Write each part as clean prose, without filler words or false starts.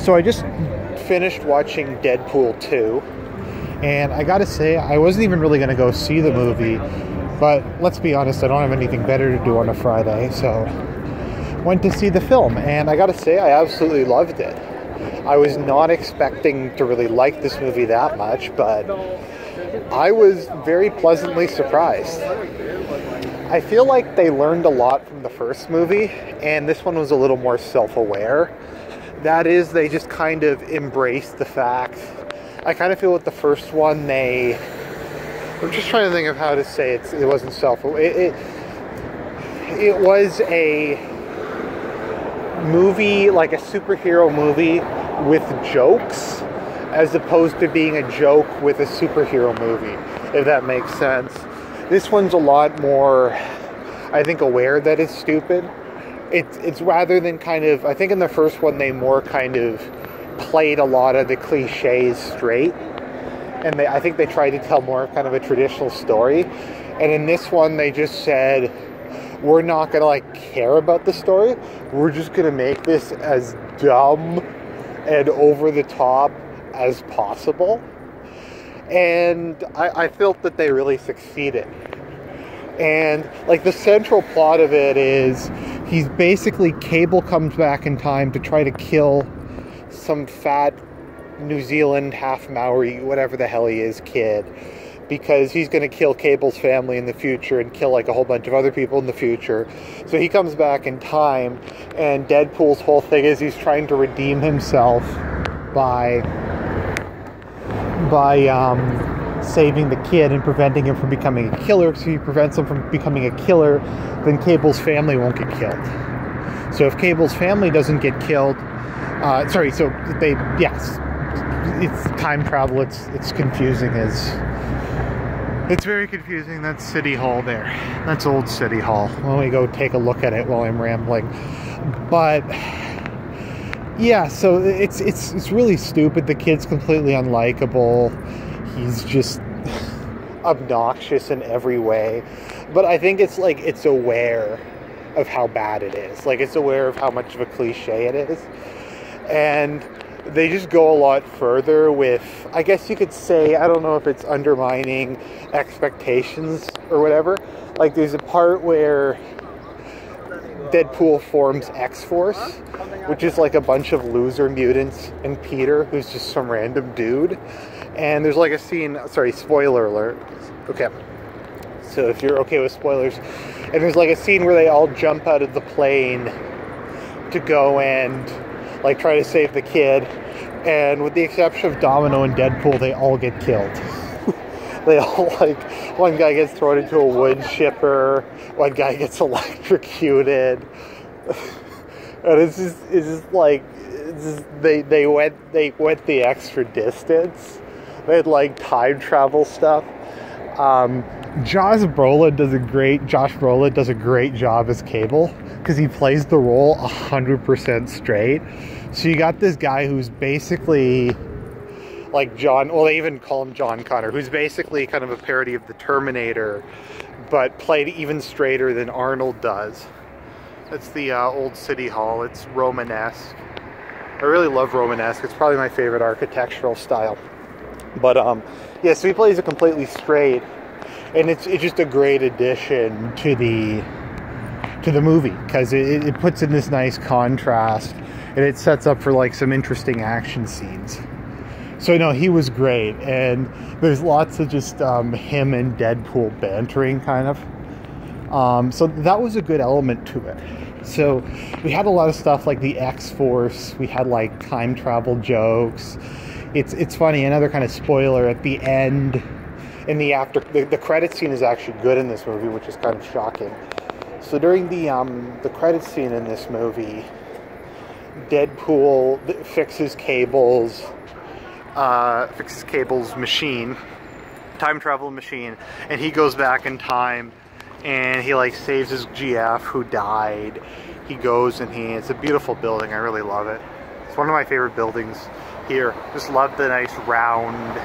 So I just finished watching Deadpool 2, and I gotta say, I wasn't even really gonna go see the movie, but let's be honest, I don't have anything better to do on a Friday, so went to see the film, and I gotta say, I absolutely loved it. I was not expecting to really like this movie that much, but I was very pleasantly surprised. I feel like they learned a lot from the first movie, and this one was a little more self-aware. That is, they just kind of embraced the fact. I kind of feel with the first one, I'm just trying to think of how to say it wasn't self-aware. It was a movie, like a superhero movie with jokes, as opposed to being a joke with a superhero movie, if that makes sense. This one's a lot more, I think, aware that it's stupid. It's rather than kind of, I think in the first one they more kind of played a lot of the cliches straight, and I think they tried to tell more kind of a traditional story. And in this one they just said, we're not gonna like care about the story, we're just gonna make this as dumb and over the top as possible. And I felt that they really succeeded. And like the central plot of it is, he's basically, Cable comes back in time to try to kill some fat New Zealand, half Maori, whatever the hell he is, kid, because he's going to kill Cable's family in the future and kill like a whole bunch of other people in the future. So he comes back in time, and Deadpool's whole thing is he's trying to redeem himself by saving the kid and preventing him from becoming a killer. So he prevents him from becoming a killer, then Cable's family won't get killed. So if Cable's family doesn't get killed, it's time travel. It's confusing it's very confusing. That's City Hall there. That's old City Hall. Let me go take a look at it while I'm rambling. But yeah, so it's really stupid. The kid's completely unlikable. He's just obnoxious in every way. But I think it's like, it's aware of how bad it is. Like, it's aware of how much of a cliche it is. And they just go a lot further with, I guess you could say, I don't know if it's undermining expectations or whatever. Like, there's a part where Deadpool forms X-Force, which is like a bunch of loser mutants, and Peter, who's just some random dude. And there's like a scene, sorry, spoiler alert. Okay. So if you're okay with spoilers. And there's like a scene where they all jump out of the plane to go and like try to save the kid. And with the exception of Domino and Deadpool, they all get killed. They all, like, one guy gets thrown into a wood chipper, one guy gets electrocuted. And it's just like, they went the extra distance. They had like time travel stuff. Josh Brolin does a great job as Cable, because he plays the role 100% straight. So you got this guy who's basically like they even call him John Connor, who's basically kind of a parody of the Terminator, but played even straighter than Arnold does. It's the old City Hall. It's Romanesque. I really love Romanesque. It's probably my favorite architectural style. But yeah, so he plays it completely straight, and it's just a great addition to the movie, because it puts in this nice contrast, and it sets up for like some interesting action scenes. So no, he was great, and there's lots of just him and Deadpool bantering, kind of. So that was a good element to it. So we had a lot of stuff like the X-Force. We had like time travel jokes. It's funny, another kind of spoiler at the end, in the credit scene is actually good in this movie, which is kind of shocking. So during the credit scene in this movie, Deadpool fixes Cable's machine, time travel machine, and he goes back in time, and he like saves his GF who died. He goes and it's a beautiful building. I really love it. It's one of my favorite buildings here. Just love the nice round.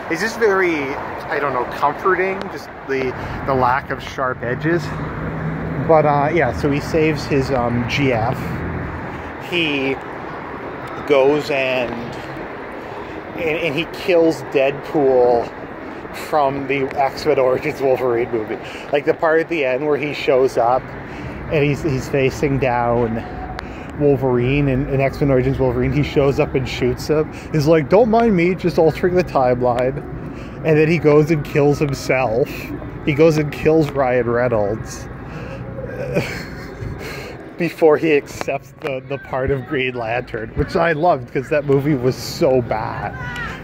It's just very, I don't know, comforting, just the lack of sharp edges. But yeah, so he saves his GF. He goes and he kills Deadpool from the X-Men Origins Wolverine movie. Like the part at the end where he shows up and he's facing down Wolverine and X-Men Origins Wolverine. He shows up and shoots him. He's like, don't mind me, just altering the timeline. And then he goes and kills himself. He goes and kills Ryan Reynolds before he accepts the part of Green Lantern, which I loved because that movie was so bad.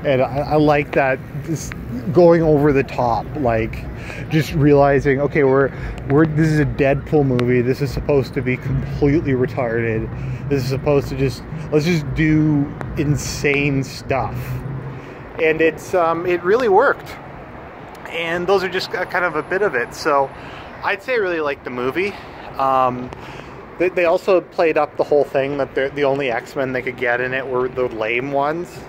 And I like that, just going over the top, like just realizing, okay, this is a Deadpool movie. This is supposed to be completely retarded. This is supposed to let's just do insane stuff. And it really worked. And those are just kind of a bit of it. So I'd say I really liked the movie. They also played up the whole thing that the only X-Men they could get in it were the lame ones.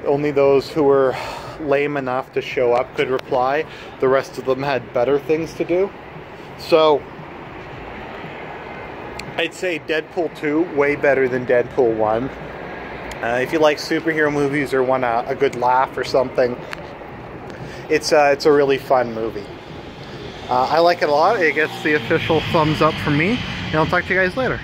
Only those who were lame enough to show up could reply. The rest of them had better things to do. So I'd say Deadpool 2 way better than Deadpool 1. If you like superhero movies or want a good laugh or something, it's a really fun movie. I like it a lot. It gets the official thumbs up from me, and I'll talk to you guys later.